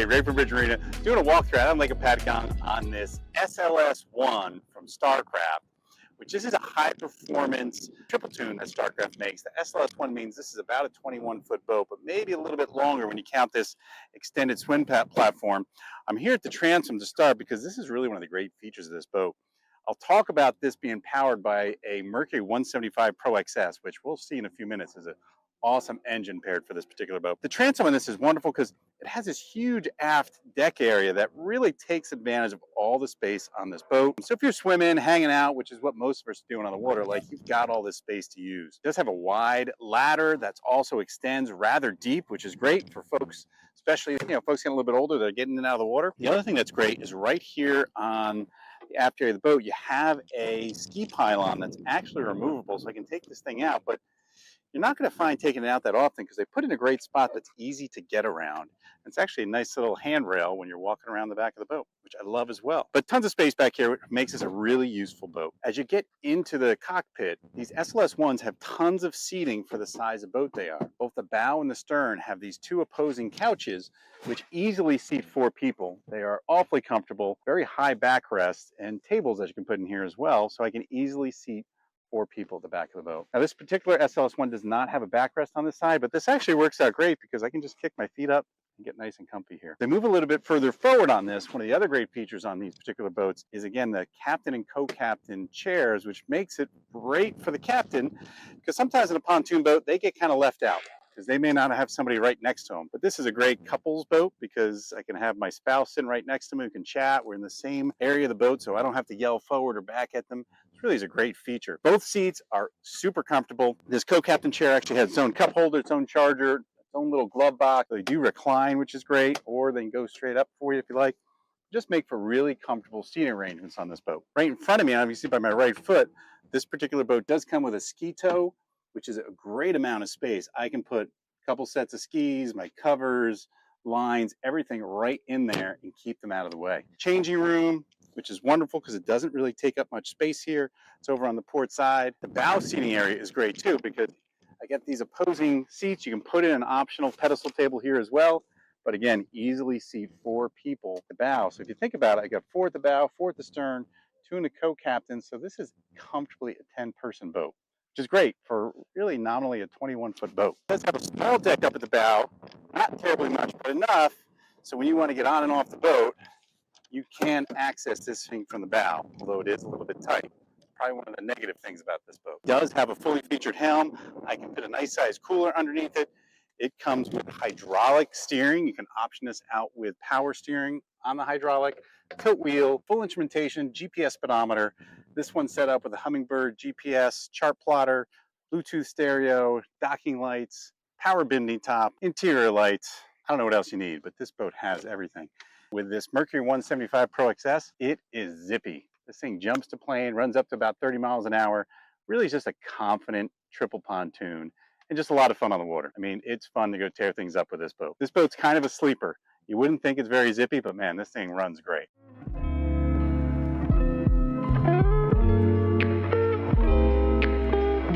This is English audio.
Lake Bridge Marina, doing a walkthrough out on Lake Hopatcong on this SLS1 from Starcraft, which this is a high-performance triple tune that Starcraft makes. The SLS1 means this is about a 21-foot boat, but maybe a little bit longer when you count this extended swim platform. I'm here at the transom to start because this is really one of the great features of this boat. I'll talk about this being powered by a Mercury 175 Pro XS, which we'll see in a few minutes is an awesome engine paired for this particular boat. The transom on this is wonderful because it has this huge aft deck area that really takes advantage of all the space on this boat. So if you're swimming, hanging out, which is what most of us are doing on the water, like you've got all this space to use. It does have a wide ladder that also extends rather deep, which is great for folks, especially folks getting a little bit older that are getting in and out of the water. The other thing that's great is right here on the aft area of the boat, you have a ski pylon that's actually removable, so I can take this thing out, but you're not going to find taking it out that often because they put it in a great spot that's easy to get around. It's actually a nice little handrail when you're walking around the back of the boat, which I love as well. But tons of space back here, which makes this a really useful boat. As you get into the cockpit, these SLS1s have tons of seating for the size of boat they are. Both the bow and the stern have these two opposing couches, which easily seat 4 people. They are awfully comfortable, very high backrests, and tables that you can put in here as well, so I can easily seat 4 people at the back of the boat. Now this particular SLS1 does not have a backrest on the side, but this actually works out great because I can just kick my feet up and get nice and comfy here. They move a little bit further forward on this. One of the other great features on these particular boats is, again, the captain and co-captain chairs, which makes it great for the captain because sometimes in a pontoon boat, they get kind of left out because they may not have somebody right next to them. But this is a great couples boat because I can have my spouse sitting right next to me. We can chat. We're in the same area of the boat, so I don't have to yell forward or back at them. It really is a great feature. Both seats are super comfortable. This co-captain chair actually has its own cup holder, its own charger, its own little glove box. They do recline, which is great, or they can go straight up for you if you like. Just make for really comfortable seating arrangements on this boat. Right in front of me, obviously by my right foot, this particular boat does come with a ski tow, which is a great amount of space. I can put a couple sets of skis, my covers, lines, everything right in there and keep them out of the way. Changing room, which is wonderful because it doesn't really take up much space here. It's over on the port side. The bow seating area is great too because I get these opposing seats. You can put in an optional pedestal table here as well. But again, easily seat 4 people at the bow. So if you think about it, I got 4 at the bow, 4 at the stern, 2 in the co-captain. So this is comfortably a 10-person boat, which is great for really nominally a 21-foot boat. It does have a small deck up at the bow, not terribly much, but enough so when you want to get on and off the boat, you can access this thing from the bow, although it is a little bit tight. Probably one of the negative things about this boat. It does have a fully featured helm. I can put a nice sized cooler underneath it. It comes with hydraulic steering. You can option this out with power steering on the hydraulic, tilt wheel, full instrumentation, GPS speedometer. This one's set up with a Hummingbird GPS, chart plotter, Bluetooth stereo, docking lights, power bending top, interior lights. I don't know what else you need, but this boat has everything. With this Mercury 175 Pro XS, it is zippy. This thing jumps to plane, runs up to about 30 miles an hour. Really just a confident triple pontoon and just a lot of fun on the water. I mean, it's fun to go tear things up with this boat. This boat's kind of a sleeper. You wouldn't think it's very zippy, but man, this thing runs great.